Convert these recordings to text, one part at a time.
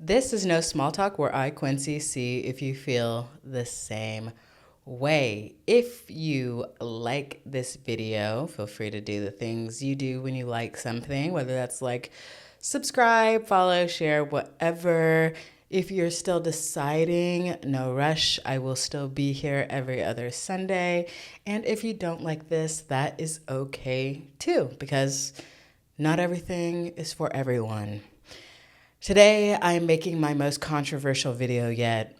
This is No Small Talk, where I, Quincy, see if you feel the same way. If you like this video, feel free to do the things you do when you like something, whether that's like subscribe, follow, share, whatever. If you're still deciding, no rush. I will still be here every other Sunday. And if you don't like this, that is okay too, because not everything is for everyone. Today, I'm making my most controversial video yet.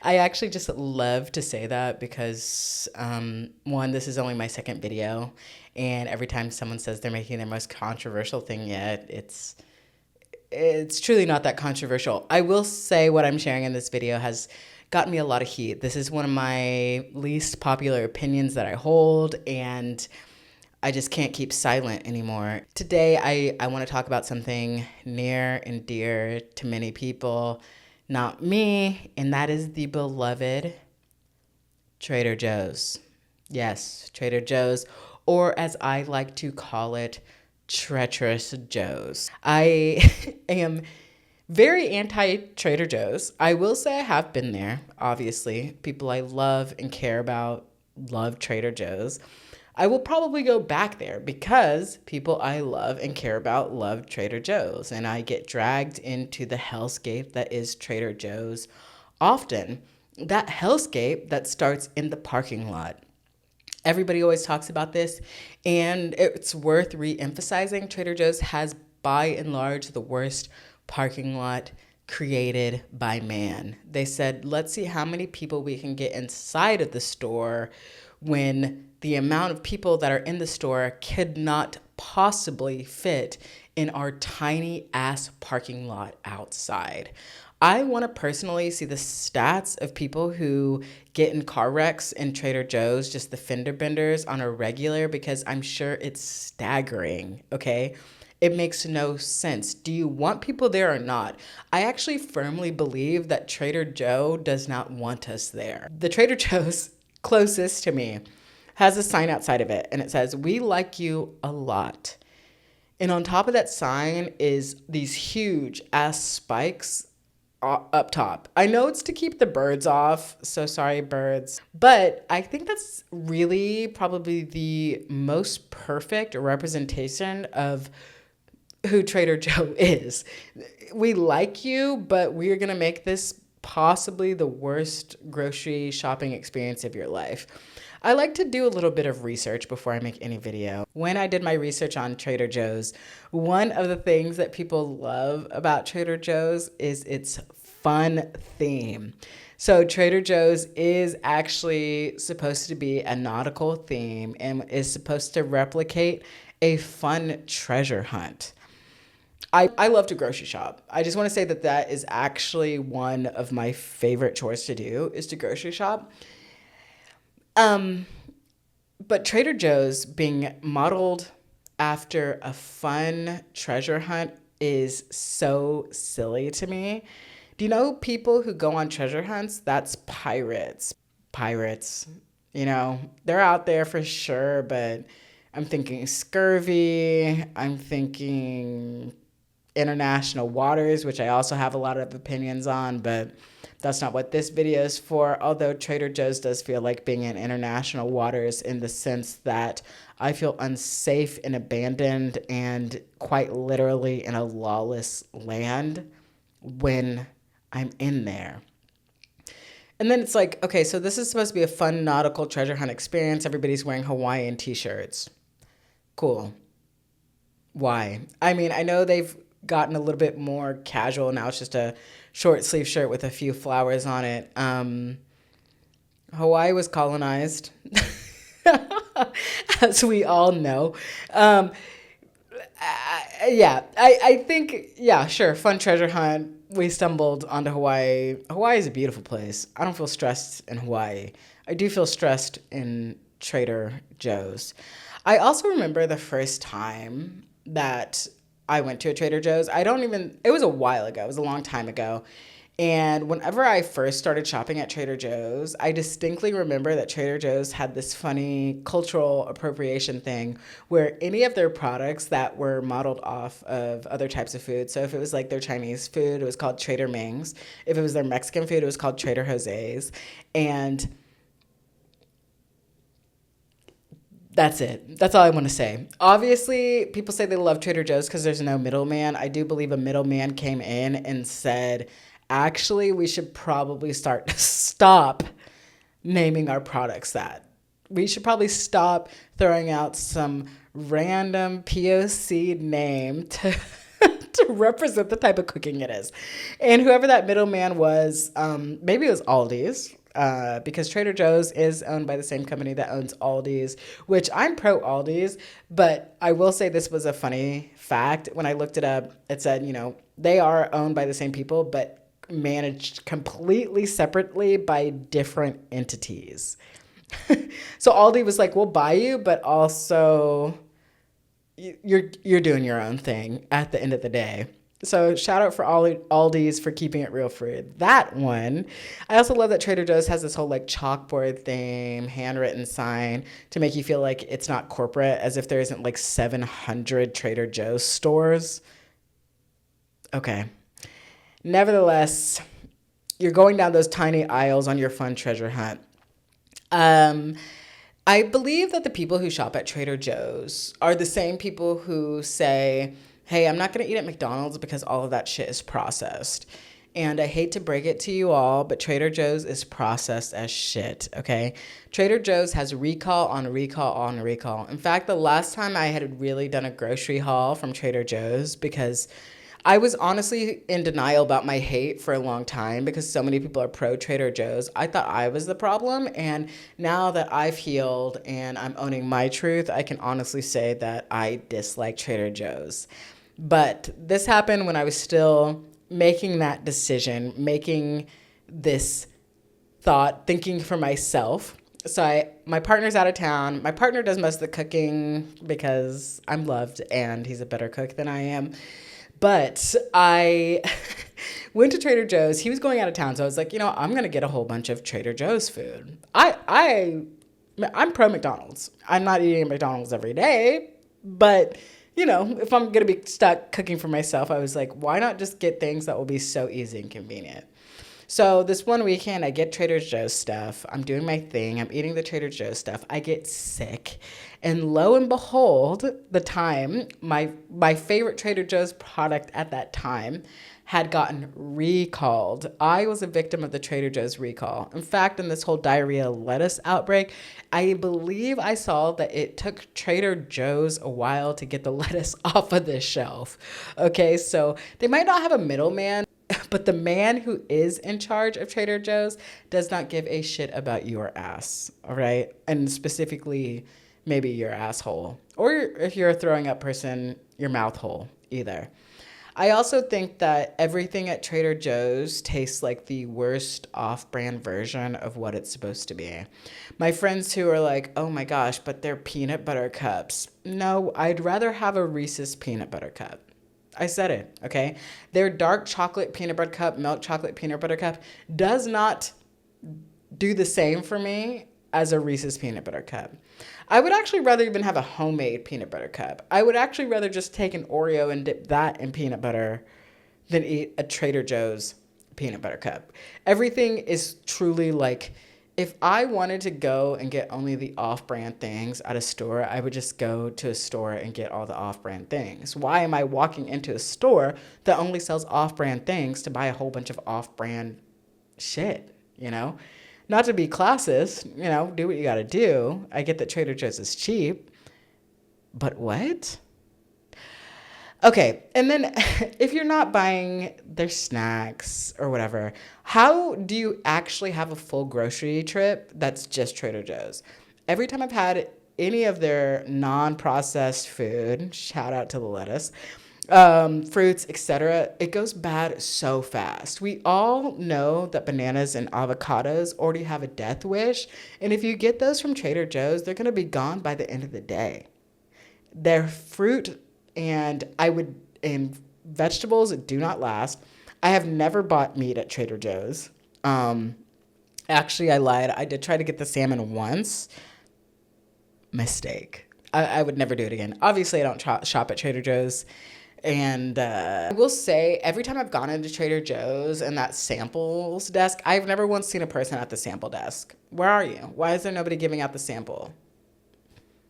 I actually just love to say that because, one, this is only my second video, and every time someone says they're making their most controversial thing yet, it's truly not that controversial. I will say what I'm sharing in this video has gotten me a lot of heat. This is one of my least popular opinions that I hold, and I just can't keep silent anymore. Today, I want to talk about something near and dear to many people, not me, and that is the beloved Trader Joe's. Yes, Trader Joe's, or as I like to call it, Treacherous Joe's. I am very anti-Trader Joe's. I will say I have been there, obviously. People I love and care about love Trader Joe's. I will probably go back there because people I love and care about love Trader Joe's, and I get dragged into the hellscape that is Trader Joe's often. That hellscape that starts in the parking lot. Everybody always talks about this, and it's worth re-emphasizing. Trader Joe's has, by and large, the worst parking lot created by man. They said, let's see how many people we can get inside of the store when the amount of people that are in the store could not possibly fit in our tiny ass parking lot outside. I want to personally see the stats of people who get in car wrecks in Trader Joe's, just the fender benders on a regular, because I'm sure it's staggering, okay? It makes no sense. Do you want people there or not? I actually firmly believe that Trader Joe does not want us there. The Trader Joe's closest to me has a sign outside of it, and it says, "We like you a lot." And on top of that sign is these huge ass spikes up top. I know it's to keep the birds off, so sorry, birds. But I think that's really probably the most perfect representation of who Trader Joe is. We like you, but we're gonna make this possibly the worst grocery shopping experience of your life. I like to do a little bit of research before I make any video. When I did my research on Trader Joe's, one of the things that people love about Trader Joe's is its fun theme. So Trader Joe's is actually supposed to be a nautical theme and is supposed to replicate a fun treasure hunt. I love to grocery shop. I just want to say that that is actually one of my favorite chores to do, is to grocery shop. But Trader Joe's being modeled after a fun treasure hunt is so silly to me. Do you know people who go on treasure hunts? That's pirates. Pirates, they're out there for sure, but I'm thinking scurvy. I'm thinking international waters, which I also have a lot of opinions on, but that's not what this video is for. Although Trader Joe's does feel like being in international waters in the sense that I feel unsafe and abandoned and quite literally in a lawless land when I'm in there. And then it's like, okay, so this is supposed to be a fun nautical treasure hunt experience. Everybody's wearing Hawaiian t-shirts. Cool. Why? I mean, I know they've gotten a little bit more casual. Now it's just a short sleeve shirt with a few flowers on it. Hawaii was colonized, as we all know. I think, yeah, sure, fun treasure hunt. We stumbled onto Hawaii. Hawaii is a beautiful place. I don't feel stressed in Hawaii. I do feel stressed in Trader Joe's. I also remember the first time that I went to a Trader Joe's. It was a while ago. It was a long time ago. And whenever I first started shopping at Trader Joe's, I distinctly remember that Trader Joe's had this funny cultural appropriation thing where any of their products that were modeled off of other types of food. So if it was like their Chinese food, it was called Trader Ming's. If it was their Mexican food, it was called Trader Jose's. And that's it. That's all I want to say. Obviously, people say they love Trader Joe's because there's no middleman. I do believe a middleman came in and said, actually, we should probably stop naming our products that. We should probably stop throwing out some random POC name to to represent the type of cooking it is. And whoever that middleman was, maybe it was Aldi's. Because Trader Joe's is owned by the same company that owns Aldi's, which I'm pro Aldi's, but I will say this was a funny fact. When I looked it up, it said, they are owned by the same people, but managed completely separately by different entities. So Aldi was like, we'll buy you, but also you're doing your own thing at the end of the day. So shout out for Aldi's for keeping it real for that one. I also love that Trader Joe's has this whole like chalkboard theme, handwritten sign to make you feel like it's not corporate, as if there isn't like 700 Trader Joe's stores. Okay. Nevertheless, you're going down those tiny aisles on your fun treasure hunt. I believe that the people who shop at Trader Joe's are the same people who say, hey, I'm not going to eat at McDonald's because all of that shit is processed. And I hate to break it to you all, but Trader Joe's is processed as shit, okay? Trader Joe's has recall on recall on recall. In fact, the last time I had really done a grocery haul from Trader Joe's, because I was honestly in denial about my hate for a long time because so many people are pro Trader Joe's. I thought I was the problem. And now that I've healed and I'm owning my truth, I can honestly say that I dislike Trader Joe's. But this happened when I was still making that decision, making this thought, thinking for myself. So my partner's out of town. My partner does most of the cooking because I'm loved and he's a better cook than I am. But I went to Trader Joe's. He was going out of town, so I was like, I'm going to get a whole bunch of Trader Joe's food. I'm pro McDonald's. I'm not eating at McDonald's every day, but, if I'm going to be stuck cooking for myself, I was like, why not just get things that will be so easy and convenient? So this one weekend, I get Trader Joe's stuff. I'm doing my thing. I'm eating the Trader Joe's stuff. I get sick. And lo and behold, my favorite Trader Joe's product at that time had gotten recalled. I was a victim of the Trader Joe's recall. In fact, in this whole diarrhea lettuce outbreak, I believe I saw that it took Trader Joe's a while to get the lettuce off of the shelf. Okay, so they might not have a middleman, but the man who is in charge of Trader Joe's does not give a shit about your ass, all right? And specifically, maybe your asshole. Or if you're a throwing up person, your mouth hole either. I also think that everything at Trader Joe's tastes like the worst off-brand version of what it's supposed to be. My friends who are like, oh my gosh, but they're peanut butter cups. No, I'd rather have a Reese's peanut butter cup. I said it, okay? Their dark chocolate peanut butter cup, milk chocolate peanut butter cup does not do the same for me as a Reese's peanut butter cup. I would actually rather even have a homemade peanut butter cup. I would actually rather just take an Oreo and dip that in peanut butter than eat a Trader Joe's peanut butter cup. Everything is truly like, if I wanted to go and get only the off-brand things at a store, I would just go to a store and get all the off-brand things. Why am I walking into a store that only sells off-brand things to buy a whole bunch of off-brand shit, Not to be classist, do what you got to do. I get that Trader Joe's is cheap, but what? Okay, and then if you're not buying their snacks or whatever, how do you actually have a full grocery trip that's just Trader Joe's? Every time I've had any of their non-processed food, shout out to the lettuce, fruits, etc., it goes bad so fast. We all know that bananas and avocados already have a death wish, and if you get those from Trader Joe's, they're going to be gone by the end of the day. Their fruit and vegetables do not last. I have never bought meat at Trader Joe's. Actually, I lied. I did try to get the salmon once. Mistake. I would never do it again. Obviously, I don't shop at Trader Joe's. And I will say, every time I've gone into Trader Joe's and that samples desk, I've never once seen a person at the sample desk. Where are you? Why is there nobody giving out the sample?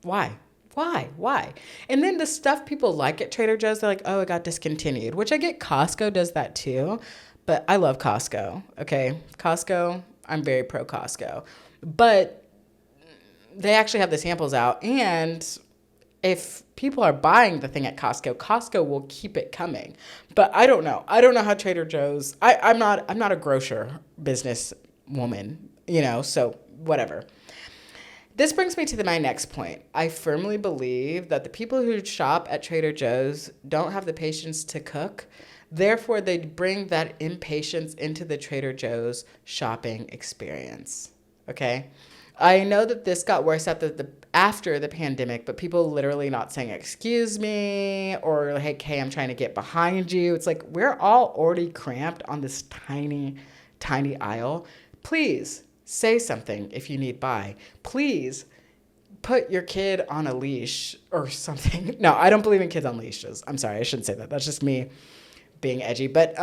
Why? Why? And then the stuff people like at Trader Joe's, they're like, oh, it got discontinued, which I get Costco does that too. But I love Costco, okay? Costco, I'm very pro Costco. But they actually have the samples out. And if people are buying the thing at Costco, Costco will keep it coming. But I don't know. I don't know how Trader Joe's, I'm not a grocer business woman, so whatever. This brings me to my next point. I firmly believe that the people who shop at Trader Joe's don't have the patience to cook. Therefore, they bring that impatience into the Trader Joe's shopping experience. Okay? I know that this got worse after the pandemic, but people literally not saying, excuse me, or like, hey, I'm trying to get behind you. It's like, we're all already cramped on this tiny, tiny aisle. Please say something if you need by. Please put your kid on a leash or something. No, I don't believe in kids on leashes. I'm sorry, I shouldn't say that. That's just me being edgy. But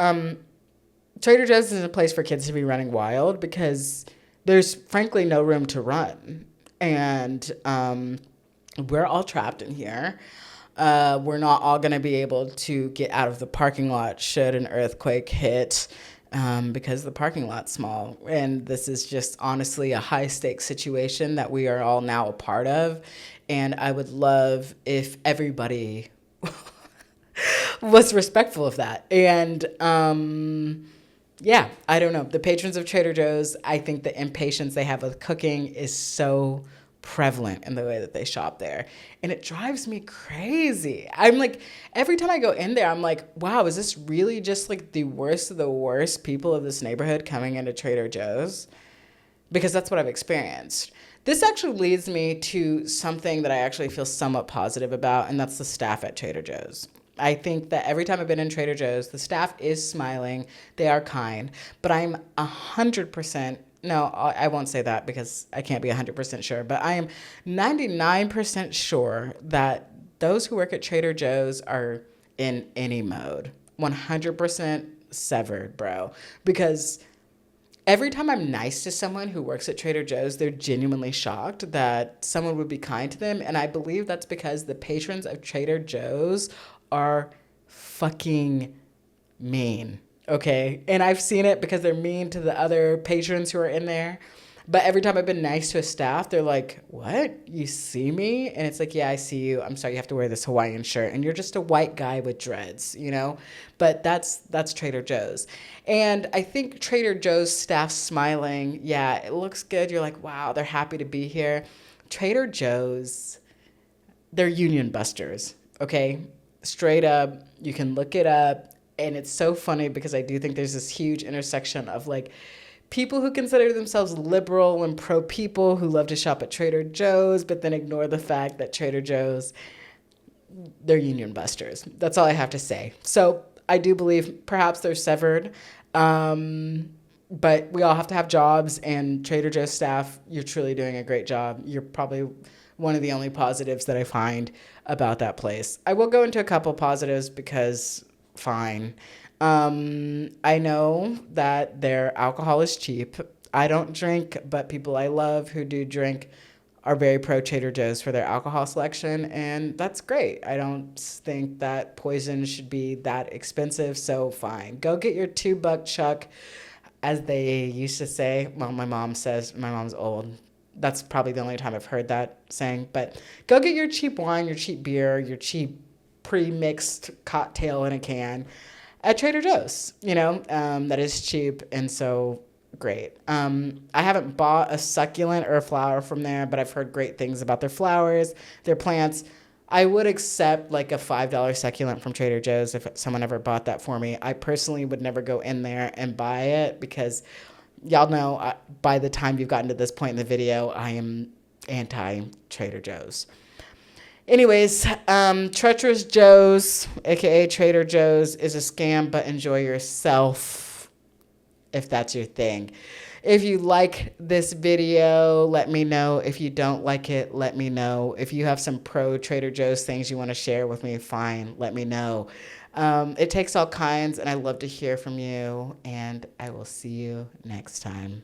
Trader Joe's is a place for kids to be running wild because there's frankly no room to run. And we're all trapped in here. We're not all going to be able to get out of the parking lot should an earthquake hit. Because the parking lot's small. And this is just honestly a high stakes situation that we are all now a part of. And I would love if everybody was respectful of that. And yeah, I don't know. The patrons of Trader Joe's, I think the impatience they have with cooking is so prevalent in the way that they shop there. And it drives me crazy. I'm like, every time I go in there, I'm like, wow, is this really just like the worst of the worst people of this neighborhood coming into Trader Joe's? Because that's what I've experienced. This actually leads me to something that I actually feel somewhat positive about, and that's the staff at Trader Joe's. I think that every time I've been in Trader Joe's, the staff is smiling, they are kind, but I'm 100%. No, I won't say that because I can't be 100% sure, but I am 99% sure that those who work at Trader Joe's are in any mode. 100% severed, bro. Because every time I'm nice to someone who works at Trader Joe's, they're genuinely shocked that someone would be kind to them. And I believe that's because the patrons of Trader Joe's are fucking mean. Okay, and I've seen it because they're mean to the other patrons who are in there. But every time I've been nice to a staff, they're like, what? You see me? And it's like, yeah, I see you. I'm sorry you have to wear this Hawaiian shirt. And you're just a white guy with dreads, But that's Trader Joe's. And I think Trader Joe's staff smiling, yeah, it looks good. You're like, wow, they're happy to be here. Trader Joe's, they're union busters, okay? Straight up, you can look it up. And it's so funny because I do think there's this huge intersection of like people who consider themselves liberal and pro people who love to shop at Trader Joe's, but then ignore the fact that Trader Joe's, they're union busters. That's all I have to say. So I do believe perhaps they're severed, but we all have to have jobs, and Trader Joe's staff, you're truly doing a great job. You're probably one of the only positives that I find about that place. I will go into a couple positives because fine. I know that their alcohol is cheap. I don't drink, but people I love who do drink are very pro Trader Joe's for their alcohol selection, and that's great. I don't think that poison should be that expensive, so fine. Go get your $2 chuck, as they used to say. Well, my mom says, my mom's old. That's probably the only time I've heard that saying, but go get your cheap wine, your cheap beer, your cheap pre-mixed cocktail in a can at Trader Joe's, that is cheap and so great. I haven't bought a succulent or a flower from there, but I've heard great things about their flowers, their plants. I would accept like a $5 succulent from Trader Joe's if someone ever bought that for me. I personally would never go in there and buy it because y'all know by the time you've gotten to this point in the video, I am anti Trader Joe's. Anyways, Treacherous Joe's, aka Traitor Joe's, is a scam, but enjoy yourself if that's your thing. If you like this video, let me know. If you don't like it, let me know. If you have some pro Trader Joe's things you want to share with me, fine, let me know. It takes all kinds, and I love to hear from you, and I will see you next time.